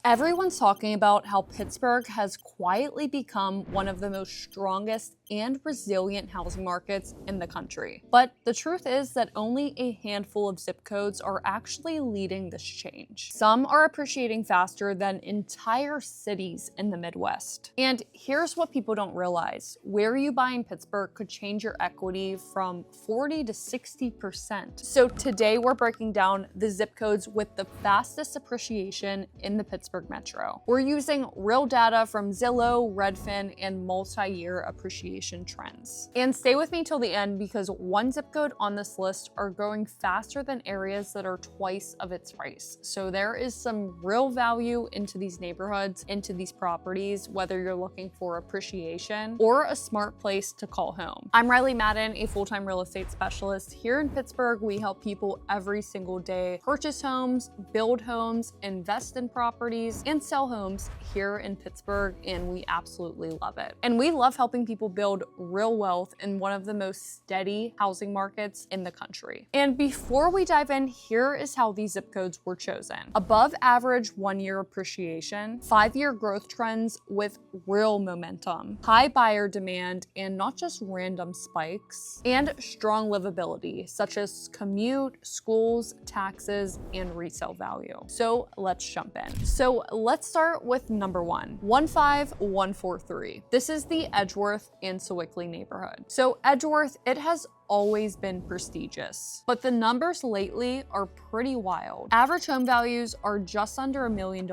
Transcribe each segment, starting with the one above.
Everyone's talking about how Pittsburgh has quietly become one of the most strongest and resilient housing markets in the country. But the truth is that only a handful of zip codes are actually leading this change. Some are appreciating faster than entire cities in the Midwest. And here's what people don't realize. Where you buy in Pittsburgh could change your equity from 40 to 60%. So today we're breaking down the zip codes with the fastest appreciation in the Pittsburgh metro. We're using real data from Zillow, Redfin, and multi-year appreciation trends. And stay with me till the end because one zip code on this list are growing faster than areas that are twice of its price. So there is some real value into these neighborhoods, into these properties, whether you're looking for appreciation or a smart place to call home. I'm Riley Madden, a full-time real estate specialist. Here in Pittsburgh, we help people every single day purchase homes, build homes, invest in properties, and sell homes here in Pittsburgh, and we absolutely love it. And we love helping people build real wealth in one of the most steady housing markets in the country. And before we dive in, here is how these zip codes were chosen. Above average 1-year appreciation, 5-year growth trends with real momentum, high buyer demand and not just random spikes, and strong livability such as commute, schools, taxes, and resale value. So let's jump in. So let's start with number 15143. This is the Edgeworth and Sewickley neighborhood. So Edgeworth, it has always been prestigious, but the numbers lately are pretty wild. Average home values are just under $1 million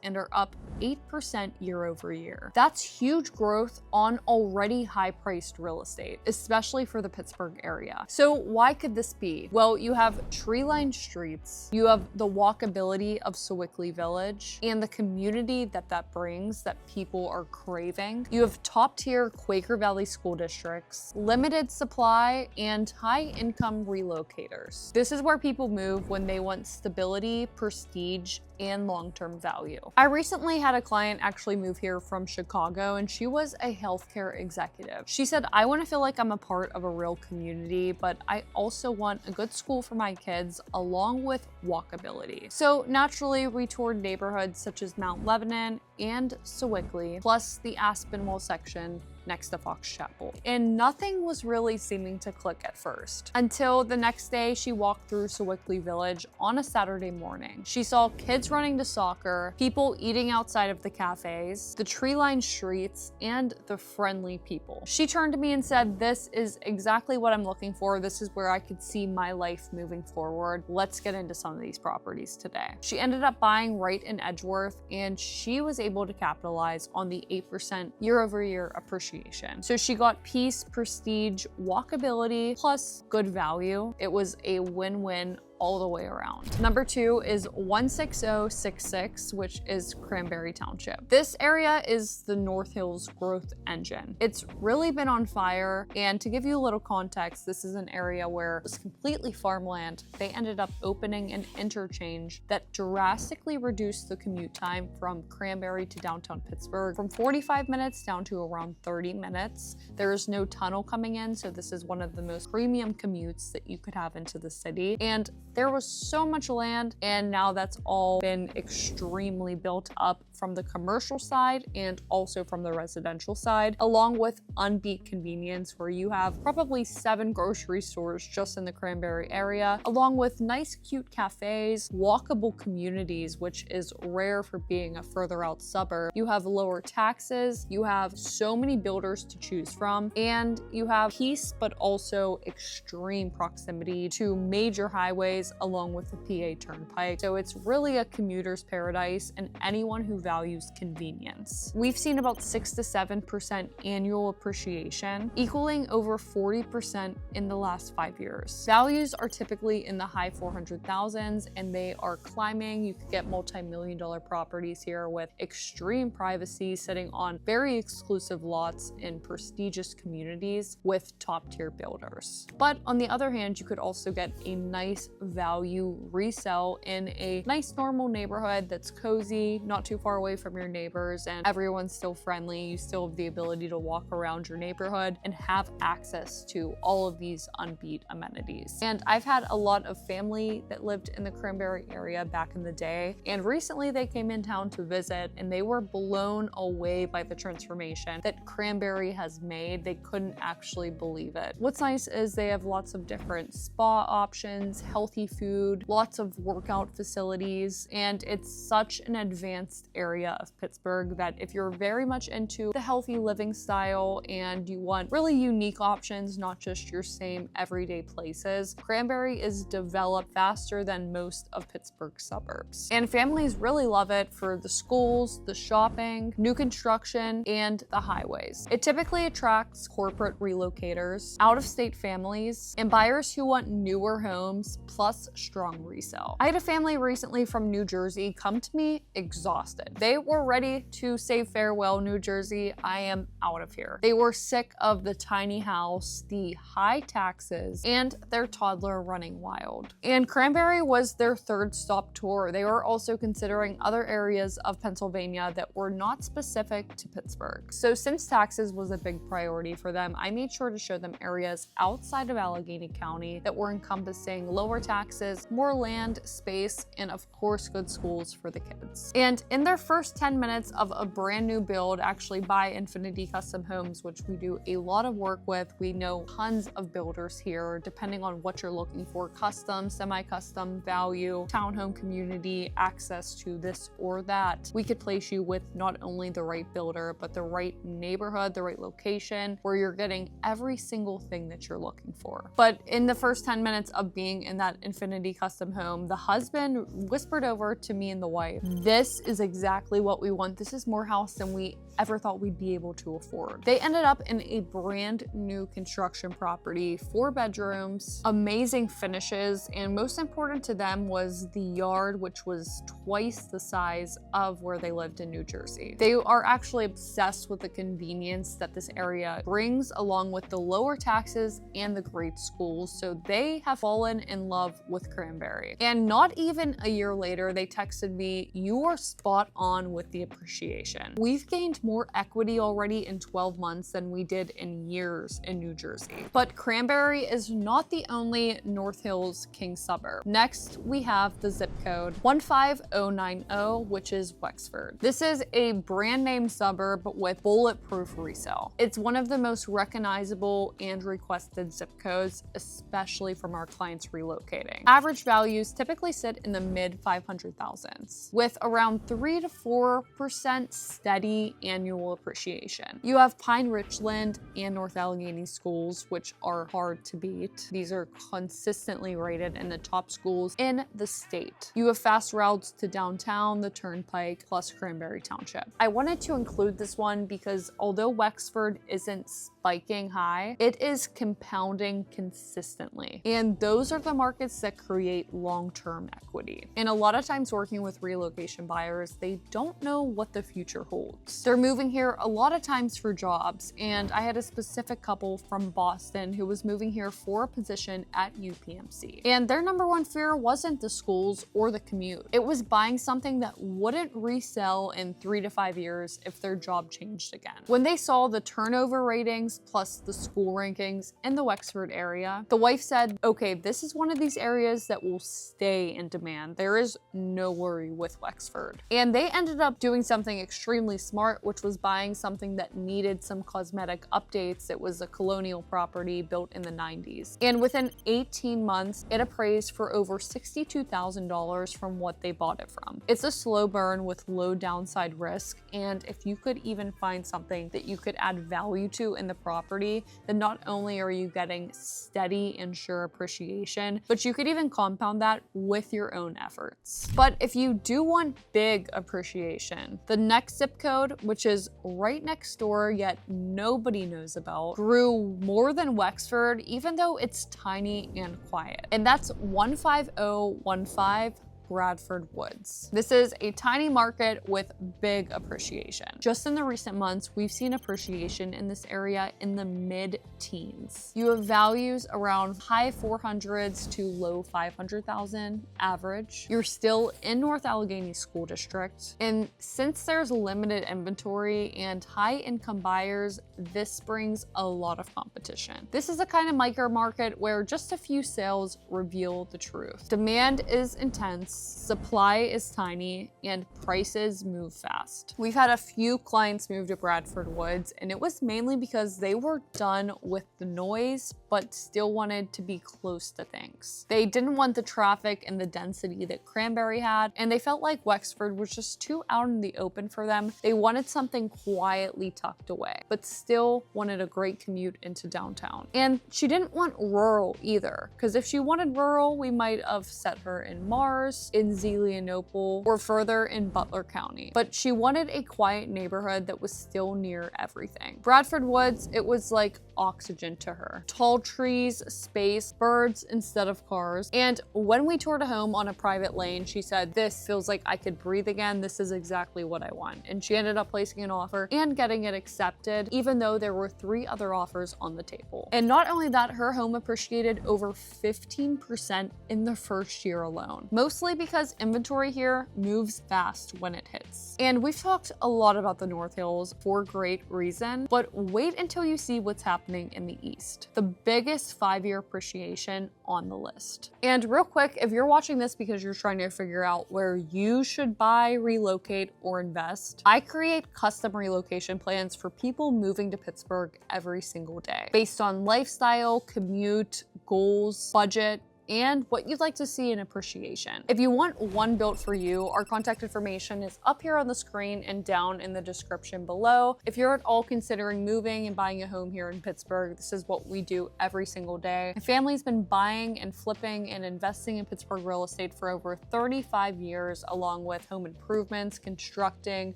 and are up 8% year over year. That's huge growth on already high-priced real estate, especially for the Pittsburgh area. So why could this be? Well, you have tree-lined streets, you have the walkability of Sewickley Village, and the community that brings that people are craving. You have top-tier Quaker Valley school districts, limited supply, and high-income relocators. This is where people move when they want stability, prestige, and long-term value. I recently had a client actually move here from Chicago, and she was a healthcare executive. She said, I want to feel like I'm a part of a real community, but I also want a good school for my kids along with walkability. So naturally, we toured neighborhoods such as Mount Lebanon and Sewickley, plus the Aspinwall section next to Fox Chapel. And nothing was really seeming to click at first, until the next day she walked through Sewickley Village on a Saturday morning. She saw kids running to soccer, people eating outside of the cafes, the tree-lined streets, and the friendly people. She turned to me and said, this is exactly what I'm looking for. This is where I could see my life moving forward. Let's get into some of these properties today. She ended up buying right in Edgeworth, and she was able to capitalize on the 8% year-over-year appreciation. So she got peace, prestige, walkability, plus good value. It was a win-win all the way around. Number 2 is 16066, which is Cranberry Township. This area is the North Hills growth engine. It's really been on fire, and to give you a little context, this is an area where it was completely farmland. They ended up opening an interchange that drastically reduced the commute time from Cranberry to downtown Pittsburgh from 45 minutes down to around 30 minutes. There is no tunnel coming in, so this is one of the most premium commutes that you could have into the city. And there was so much land, and now that's all been extremely built up from the commercial side and also from the residential side, along with unbeat convenience where you have probably 7 grocery stores just in the Cranberry area, along with nice cute cafes, walkable communities, which is rare for being a further out suburb. You have lower taxes, you have so many builders to choose from, and you have peace but also extreme proximity to major highways along with the PA Turnpike. So it's really a commuter's paradise and anyone who values convenience. We've seen about 6 to 7% annual appreciation, equaling over 40% in the last 5 years. Values are typically in the high 400,000s and they are climbing. You could get multi-million-dollar properties here with extreme privacy, sitting on very exclusive lots in prestigious communities with top-tier builders. But on the other hand, you could also get a nice value resell in a nice normal neighborhood that's cozy, not too far away from your neighbors, and everyone's still friendly. You still have the ability to walk around your neighborhood and have access to all of these unbeat amenities. And I've had a lot of family that lived in the Cranberry area back in the day, and recently they came in town to visit and they were blown away by the transformation that Cranberry has made. They couldn't actually believe it. What's nice is they have lots of different spa options, healthy food, lots of workout facilities, and it's such an advanced area of Pittsburgh that if you're very much into the healthy living style and you want really unique options, not just your same everyday places, Cranberry is developed faster than most of Pittsburgh's suburbs. And families really love it for the schools, the shopping, new construction, and the highways. It typically attracts corporate relocators, out-of-state families, and buyers who want newer homes plus strong resale. I had a family recently from New Jersey come to me exhausted. They were ready to say farewell, New Jersey, I am out of here. They were sick of the tiny house, the high taxes, and their toddler running wild. And Cranberry was their third stop tour. They were also considering other areas of Pennsylvania that were not specific to Pittsburgh. So since taxes was a big priority for them, I made sure to show them areas outside of Allegheny County that were encompassing lower taxes, more land, space, and of course, good schools for the kids. And in their first 10 minutes of a brand new build, actually by Infinity Custom Homes, which we do a lot of work with, we know tons of builders here, depending on what you're looking for, custom, semi-custom, value, townhome community, access to this or that. We could place you with not only the right builder, but the right neighborhood, the right location, where you're getting every single thing that you're looking for. But in the first 10 minutes of being in that Infinity Custom Home, the husband whispered over to me and the wife, "This is exactly what we want. This is more house than we ever thought we'd be able to afford." They ended up in a brand new construction property, 4 bedrooms, amazing finishes, and most important to them was the yard, which was twice the size of where they lived in New Jersey. They are actually obsessed with the convenience that this area brings, along with the lower taxes and the great schools, so they have fallen in love with Cranberry. And not even a year later, they texted me, "You are spot on with the appreciation. We've gained more equity already in 12 months than we did in years in New Jersey." But Cranberry is not the only North Hills king suburb. Next, we have the zip code 15090, which is Wexford. This is a brand name suburb with bulletproof resale. It's one of the most recognizable and requested zip codes, especially from our clients relocating. Average values typically sit in the mid 500,000s, with around 3 to 4% steady annual appreciation. You have Pine Richland and North Allegheny schools, which are hard to beat. These are consistently rated in the top schools in the state. You have fast routes to downtown, the Turnpike, plus Cranberry Township. I wanted to include this one because although Wexford isn't spiking high, it is compounding consistently. And those are the markets that create long-term equity. And a lot of times working with relocation buyers, they don't know what the future holds. They're moving here a lot of times for jobs. And I had a specific couple from Boston who was moving here for a position at UPMC. And their number one fear wasn't the schools or the commute. It was buying something that wouldn't resell in 3 to 5 years if their job changed again. When they saw the turnover ratings plus the school rankings in the Wexford area, the wife said, "Okay, this is one of these areas that will stay in demand. There is no worry with Wexford." And they ended up doing something extremely smart, which was buying something that needed some cosmetic updates. It was a colonial property built in the 90s. And within 18 months, it appraised for over $62,000 from what they bought it from. It's a slow burn with low downside risk. And if you could even find something that you could add value to in the property, then not only are you getting steady and sure appreciation, but you could even compound that with your own efforts. But if you do want big appreciation, the next zip code, which is right next door yet nobody knows about, grew more than Wexford, even though it's tiny and quiet. And that's 15015 Bradford Woods. This is a tiny market with big appreciation. Just in the recent months, we've seen appreciation in this area in the mid-teens. You have values around high 400s to low 500,000 average. You're still in North Allegheny School District. And since there's limited inventory and high income buyers, this brings a lot of competition. This is a kind of micro market where just a few sales reveal the truth. Demand is intense, supply is tiny, and prices move fast. We've had a few clients move to Bradford Woods, and it was mainly because they were done with the noise, but still wanted to be close to things. They didn't want the traffic and the density that Cranberry had, and they felt like Wexford was just too out in the open for them. They wanted something quietly tucked away, but still wanted a great commute into downtown. And she didn't want rural either, because if she wanted rural, we might have set her in Mars, in Zelienople, or further in Butler County. But she wanted a quiet neighborhood that was still near everything. Bradford Woods, it was like oxygen to her. Tall trees, space, birds instead of cars. And when we toured a home on a private lane, she said, "This feels like I could breathe again. This is exactly what I want." And she ended up placing an offer and getting it accepted, even though there were 3 other offers on the table. And not only that, her home appreciated over 15% in the first year alone, mostly because inventory here moves fast when it hits. And we've talked a lot about the North Hills for great reason, but wait until you see what's happening in the East. The biggest 5-year appreciation on the list. And real quick, if you're watching this because you're trying to figure out where you should buy, relocate, or invest, I create custom relocation plans for people moving to Pittsburgh every single day, based on lifestyle, commute, goals, budget, and what you'd like to see in appreciation. If you want one built for you, our contact information is up here on the screen and down in the description below. If you're at all considering moving and buying a home here in Pittsburgh, this is what we do every single day. My family's been buying and flipping and investing in Pittsburgh real estate for over 35 years, along with home improvements, constructing,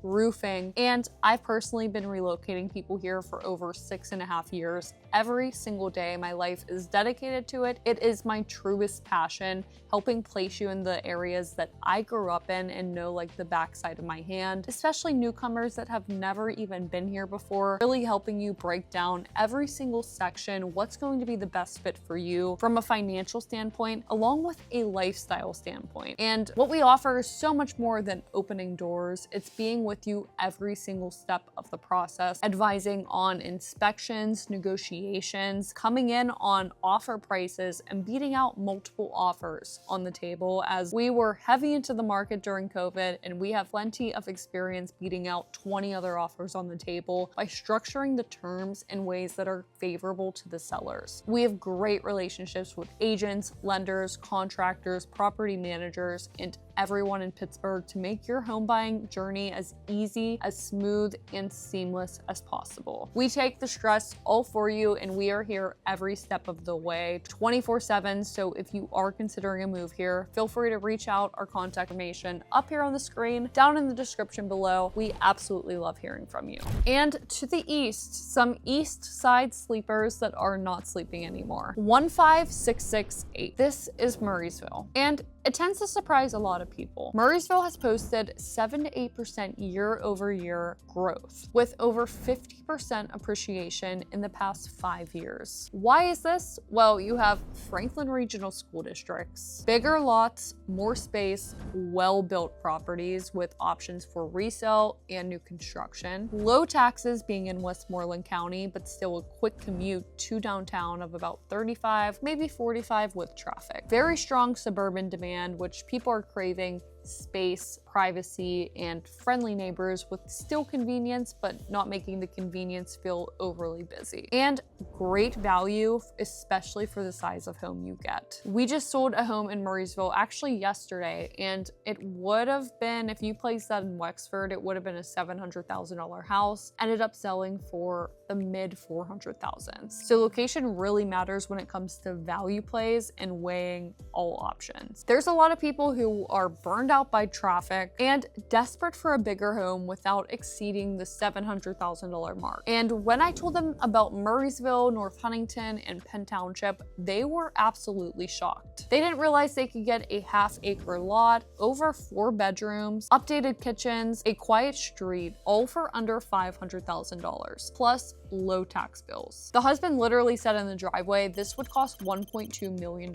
roofing, and I've personally been relocating people here for over 6.5 years. Every single day, my life is dedicated to it. It is my truest passion, helping place you in the areas that I grew up in and know like the backside of my hand, especially newcomers that have never even been here before, really helping you break down every single section, what's going to be the best fit for you from a financial standpoint, along with a lifestyle standpoint. And what we offer is so much more than opening doors. It's being with you every single step of the process, advising on inspections, negotiations, coming in on offer prices, and beating out multiple offers on the table, as we were heavy into the market during COVID, and we have plenty of experience beating out 20 other offers on the table by structuring the terms in ways that are favorable to the sellers. We have great relationships with agents, lenders, contractors, property managers, and everyone in Pittsburgh to make your home buying journey as easy, as smooth, and seamless as possible. We take the stress all for you, and we are here every step of the way, 24/7. So if you are considering a move here, feel free to reach out. Our contact information up here on the screen, down in the description below. We absolutely love hearing from you. And to the east, some east side sleepers that are not sleeping anymore. 15668. This is Murrysville, and it tends to surprise a lot of people. Murrysville has posted 7 to 8% year-over-year growth, with over 50% appreciation in the past 5 years. Why is this? Well, you have Franklin Regional School Districts, bigger lots, more space, well-built properties with options for resale and new construction, low taxes being in Westmoreland County, but still a quick commute to downtown of about 35, maybe 45 with traffic. Very strong suburban demand, which people are craving space, privacy, and friendly neighbors with still convenience, but not making the convenience feel overly busy. And great value, especially for the size of home you get. We just sold a home in Murrysville actually yesterday, and it would have been, if you placed that in Wexford, it would have been a $700,000 house, ended up selling for the mid 400,000s. So location really matters when it comes to value plays and weighing all options. There's a lot of people who are burned burned out by traffic, and desperate for a bigger home without exceeding the $700,000 mark. And when I told them about Murrysville, North Huntington, and Penn Township, they were absolutely shocked. They didn't realize they could get a half-acre lot, over 4 bedrooms, updated kitchens, a quiet street, all for under $500,000, plus low tax bills. The husband literally said in the driveway, this would cost $1.2 million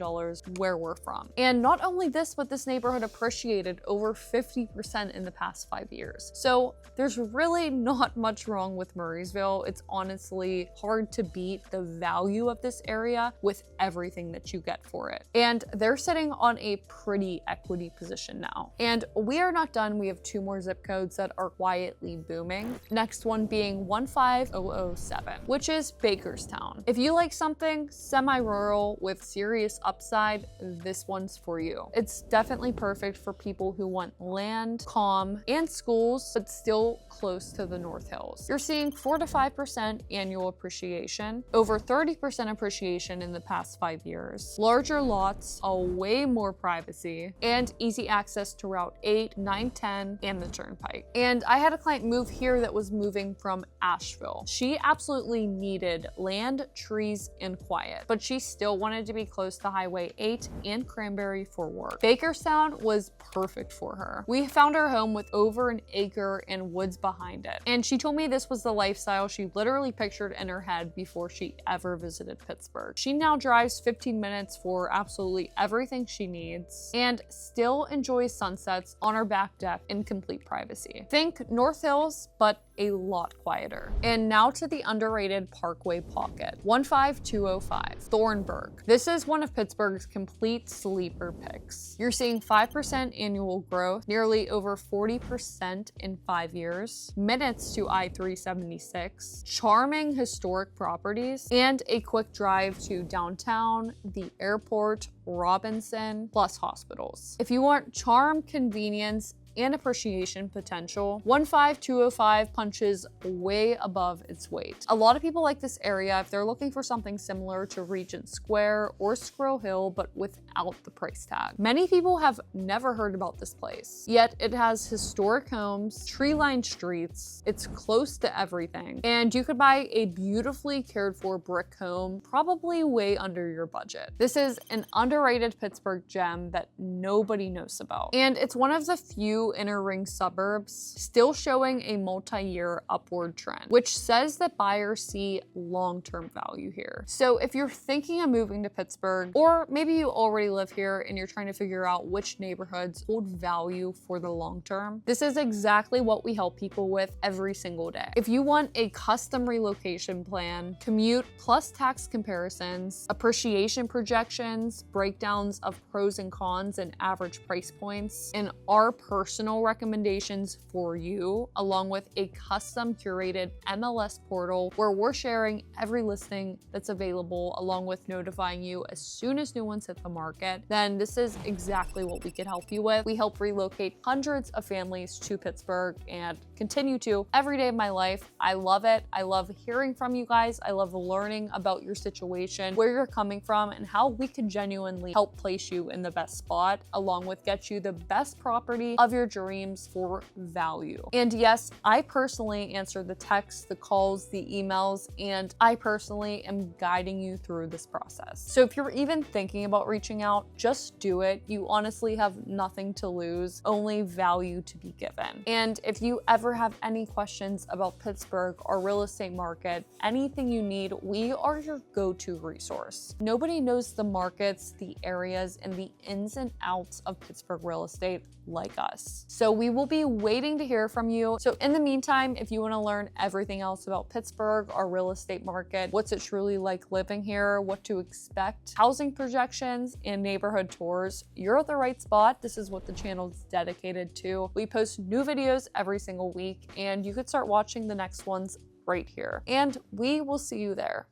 where we're from. And not only this, but this neighborhood appreciated over 50% in the past 5 years. So there's really not much wrong with Murrysville. It's honestly hard to beat the value of this area with everything that you get for it. And they're sitting on a pretty equity position now. And we are not done. We have 2 more zip codes that are quietly booming. Next one being 15007, which is Bakerstown. If you like something semi-rural with serious upside, this one's for you. It's definitely perfect for people who want land, calm, and schools, but still close to the North Hills. You're seeing 4 to 5% annual appreciation, over 30% appreciation in the past 5 years, larger lots, a way more privacy, and easy access to Route 8, 9, 10, and the Turnpike. And I had a client move here that was moving from Asheville. She absolutely needed land, trees, and quiet, but she still wanted to be close to Highway 8 and Cranberry for work. Bakerstown was perfect for her. We found her home with over an acre and woods behind it, and she told me this was the lifestyle she literally pictured in her head before she ever visited Pittsburgh. She now drives 15 minutes for absolutely everything she needs and still enjoys sunsets on her back deck in complete privacy. Think North Hills, but a lot quieter. And now to the underrated Parkway pocket, 15205, Thornburg. This is one of Pittsburgh's complete sleeper picks. You're seeing 5% annual growth, nearly over 40% in 5 years, minutes to I-376, charming historic properties, and a quick drive to downtown, the airport, Robinson, plus hospitals. If you want charm, convenience, and appreciation potential, 15205 punches way above its weight. A lot of people like this area if they're looking for something similar to Regent Square or Squirrel Hill, but without the price tag. Many people have never heard about this place, yet it has historic homes, tree-lined streets, it's close to everything, and you could buy a beautifully cared for brick home, probably way under your budget. This is an underrated Pittsburgh gem that nobody knows about, and it's one of the few inner ring suburbs still showing a multi-year upward trend, which says that buyers see long-term value here. So if you're thinking of moving to Pittsburgh, or maybe you already live here and you're trying to figure out which neighborhoods hold value for the long term, this is exactly what we help people with every single day. If you want a custom relocation plan, commute plus tax comparisons, appreciation projections, breakdowns of pros and cons and average price points, and our personal recommendations for you, along with a custom curated MLS portal where we're sharing every listing that's available, along with notifying you as soon as new ones hit the market, then this is exactly what we can help you with. We help relocate hundreds of families to Pittsburgh and continue to every day of my life. I love it. I love hearing from you guys. I love learning about your situation, where you're coming from, and how we can genuinely help place you in the best spot, along with get you the best property of your dreams for value. And yes, I personally answer the texts, the calls, the emails, and I personally am guiding you through this process. So if you're even thinking about reaching out, just do it. You honestly have nothing to lose, only value to be given. And if you ever have any questions about Pittsburgh or real estate market, anything you need, we are your go-to resource. Nobody knows the markets, the areas, and the ins and outs of Pittsburgh real estate like us. So we will be waiting to hear from you. So in the meantime, if you want to learn everything else about Pittsburgh, our real estate market, what's it truly like living here, what to expect, housing projections, and neighborhood tours, you're at the right spot. This is what the channel is dedicated to. We post new videos every single week, and you could start watching the next ones right here. And we will see you there.